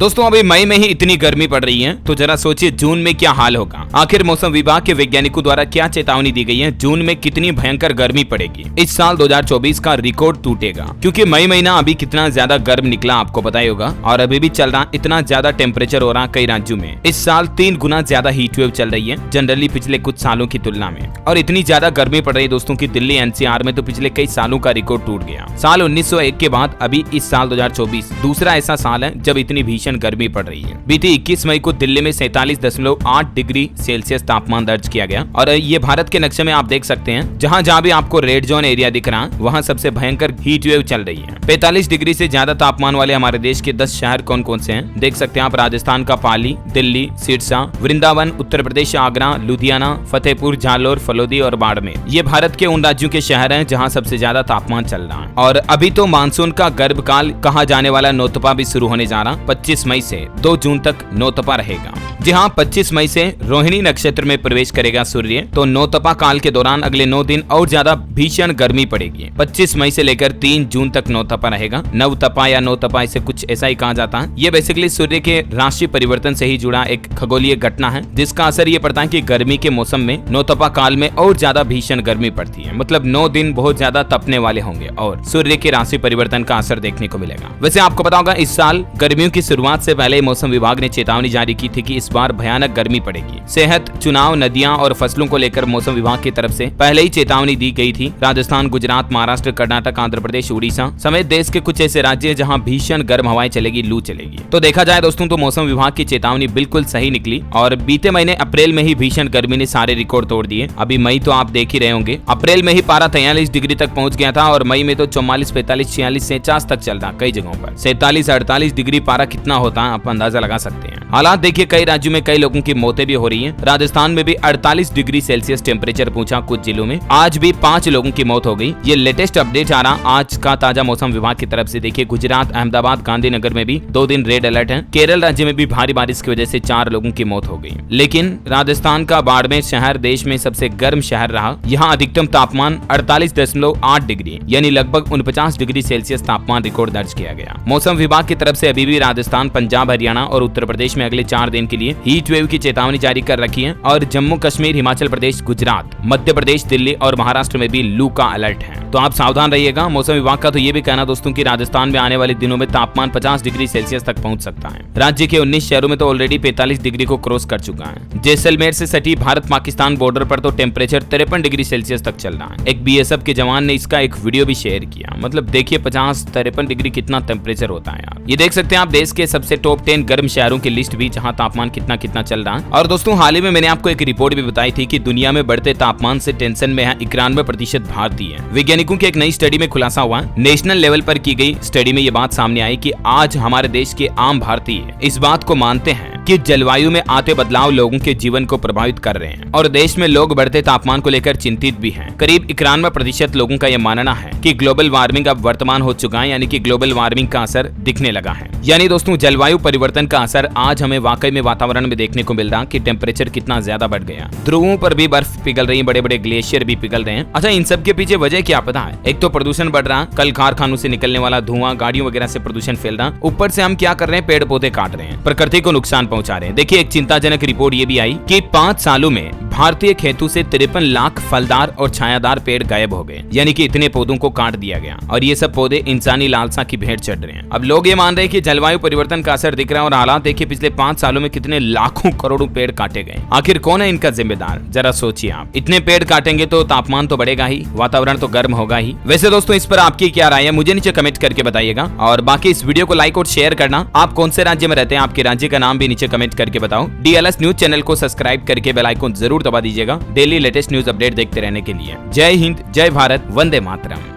दोस्तों अभी मई में ही इतनी गर्मी पड़ रही है तो जरा सोचिए जून में क्या हाल होगा। आखिर मौसम विभाग के वैज्ञानिकों द्वारा क्या चेतावनी दी गई है, जून में कितनी भयंकर गर्मी पड़ेगी। इस साल 2024 का रिकॉर्ड टूटेगा क्योंकि मई महीना अभी कितना ज्यादा गर्म निकला आपको पता ही होगा और अभी भी चल रहा इतना ज्यादा टेम्परेचर हो रहा कई राज्यों में। इस साल 3 गुना ज्यादा हीट वेव चल रही है जनरली पिछले कुछ सालों की तुलना में, और इतनी ज्यादा गर्मी पड़ रही है दोस्तों की दिल्ली एनसीआर में तो पिछले कई सालों का रिकॉर्ड टूट गया। साल 1901 के बाद अभी इस साल 2024 दूसरा ऐसा साल है जब इतनी भीषण गर्मी पड़ रही है। बीती 21 मई को दिल्ली में 47.8 डिग्री सेल्सियस तापमान दर्ज किया गया और ये भारत के नक्शे में आप देख सकते हैं जहां जहां भी आपको रेड जोन एरिया दिख रहा है वहां सबसे भयंकर हीट वेव चल रही है। 45 डिग्री से ज्यादा तापमान वाले हमारे देश के 10 शहर कौन कौन से हैं देख सकते हैं आप। राजस्थान का पाली, दिल्ली, सिरसा, वृंदावन, उत्तर प्रदेश आगरा, लुधियाना, फतेहपुर, जालोर, फलोदी और बाड़मेर, ये भारत के उन राज्यों के शहर हैं जहां सबसे ज्यादा तापमान चल रहा है। और अभी तो मानसून का गर्भकाल कहा जाने वाला नौतपा भी शुरू होने जा रहा। 25 मई से 2 जून तक नौतपा रहेगा। जी हाँ, 25 मई से रोहिणी नक्षत्र में प्रवेश करेगा सूर्य, तो नौतपा काल के दौरान अगले 9 दिन और ज्यादा भीषण गर्मी पड़ेगी। 25 मई से लेकर 3 जून तक नौतपा रहेगा। नवतपा या नौतपा इसे कुछ ऐसा ही कहा जाता है। ये बेसिकली सूर्य के राशि परिवर्तन से ही जुड़ा एक खगोलीय घटना है जिसका असर ये पड़ता है कि गर्मी के मौसम में नौतपा काल में और ज्यादा भीषण गर्मी पड़ती है। मतलब 9 दिन बहुत ज्यादा तपने वाले होंगे और सूर्य के राशि परिवर्तन का असर देखने को मिलेगा। वैसे आपको पता होगा इस साल गर्मियों की शुरुआत से पहले मौसम विभाग ने चेतावनी जारी की थी कि इस बार भयानक गर्मी पड़ेगी। सेहत, चुनाव, नदियां और फसलों को लेकर मौसम विभाग की तरफ से पहले ही चेतावनी दी गई थी। राजस्थान, गुजरात, महाराष्ट्र, कर्नाटक, आंध्र प्रदेश, उड़ीसा समेत देश के कुछ ऐसे राज्य जहां भीषण गर्म हवाएं चलेगी, लू चलेगी। तो देखा जाए दोस्तों तो मौसम विभाग की चेतावनी बिल्कुल सही निकली और बीते महीने अप्रैल में ही भीषण गर्मी ने सारे रिकॉर्ड तोड़ दिए। अभी मई तो आप देख ही रहे होंगे, अप्रैल में ही पारा 43 डिग्री तक पहुंच गया था और मई में तो 44, 45, 46, 49 तक चल रहा कई जगहों पर। 47, 48 डिग्री पारा कितना होता है आप अंदाजा लगा सकते हैं। हालात देखिए कई राज्यों में कई लोगों की मौतें भी हो रही हैं। राजस्थान में भी 48 डिग्री सेल्सियस टेम्परेचर पहुंचा कुछ जिलों में, आज भी 5 लोगों की मौत हो गई। ये लेटेस्ट अपडेट आ रहा आज का ताजा मौसम विभाग की तरफ से। देखिए गुजरात, अहमदाबाद, गांधीनगर में भी 2 दिन रेड अलर्ट है। केरल राज्य में भी भारी बारिश की वजह से 4 लोगों की मौत हो गई। लेकिन राजस्थान का बाड़मेर शहर देश में सबसे गर्म शहर रहा। यहाँ अधिकतम तापमान 48.8 डिग्री यानी लगभग 49 डिग्री सेल्सियस तापमान रिकॉर्ड दर्ज किया गया। मौसम विभाग की तरफ से अभी भी राजस्थान, पंजाब, हरियाणा और उत्तर प्रदेश में अगले 4 दिन के लिए हीट वेव की चेतावनी जारी कर रखी है और जम्मू कश्मीर, हिमाचल प्रदेश, गुजरात, मध्य प्रदेश, दिल्ली और महाराष्ट्र में भी लू का अलर्ट है। तो आप सावधान रहिएगा। मौसम विभाग का तो ये भी कहना दोस्तों कि राजस्थान में आने वाले दिनों में तापमान 50 डिग्री सेल्सियस तक पहुंच सकता है। राज्य के 19 शहरों में तो ऑलरेडी 45 डिग्री को क्रॉस कर चुका है। जैसलमेर से सटी भारत पाकिस्तान बॉर्डर पर तो टेम्परेचर 53 डिग्री सेल्सियस तक चल रहा है। एक बीएसएफ के जवान ने इसका एक वीडियो भी शेयर किया। मतलब देखिए 50-53 डिग्री कितना टेम्परेचर होता है यार। ये देख सकते हैं आप देश के सबसे टॉप 10 गर्म शहरों की लिस्ट भी जहां तापमान कितना कितना चल रहा है। और दोस्तों हाल ही में मैंने आपको एक रिपोर्ट भी बताई थी कि दुनिया में बढ़ते तापमान से टेंशन में है 91% भारतीय। वैज्ञानिकों की एक नई स्टडी में खुलासा हुआ। नेशनल लेवल पर की गई स्टडी में ये बात सामने आई कि आज हमारे देश के आम भारतीय इस बात को मानते हैं कि जलवायु में आते बदलाव लोगों के जीवन को प्रभावित कर रहे हैं और देश में लोग बढ़ते तापमान को लेकर चिंतित भी हैं। करीब 91% लोगों का यह मानना है कि ग्लोबल वार्मिंग अब वर्तमान हो चुका है, यानी कि ग्लोबल वार्मिंग का असर दिखने लगा है। यानी दोस्तों जलवायु परिवर्तन का असर आज हमें वाकई में वातावरण में देखने को मिल रहा कि टेम्परेचर कितना ज्यादा बढ़ गया। ध्रुवों पर भी बर्फ पिघल रही है, बड़े बड़े ग्लेशियर भी पिघल रहे हैं। अच्छा, इन सब के पीछे वजह क्या पता है? एक तो प्रदूषण बढ़ रहा, कल कारखानों से निकलने वाला धुआं, गाड़ियों वगैरह से प्रदूषण फैल रहा। ऊपर से हम क्या कर रहे हैं, पेड़ पौधे काट रहे हैं, प्रकृति को नुकसान पहुंचा रहे हैं। देखिए एक चिंताजनक रिपोर्ट ये भी आई कि 5 सालों में भारतीय खेतों से 53 लाख फलदार और छायादार पेड़ गायब हो गए, यानी कि इतने पौधों को काट दिया गया और ये सब पौधे इंसानी लालसा की भेंट चढ़ रहे हैं। अब लोग ये मान रहे हैं कि जलवायु परिवर्तन का असर दिख रहा है और हालात देखिए पिछले 5 सालों में कितने लाखों करोड़ों पेड़ काटे गए। आखिर कौन है इनका जिम्मेदार? जरा सोचिए आप। इतने पेड़ काटेंगे तो तापमान तो बढ़ेगा ही, वातावरण तो गर्म होगा ही। वैसे दोस्तों इस पर आपकी क्या राय है मुझे नीचे कमेंट करके बताइएगा और बाकी इस वीडियो को लाइक और शेयर करना। आप कौन से राज्य में रहते हैं, आपके राज्य का नाम भी नीचे कमेंट करके बताओ। DLS न्यूज चैनल को सब्सक्राइब करके बेल आइकन जरूर दबा दीजिएगा डेली लेटेस्ट न्यूज अपडेट देखते रहने के लिए। जय हिंद, जय भारत, वंदे मातरम।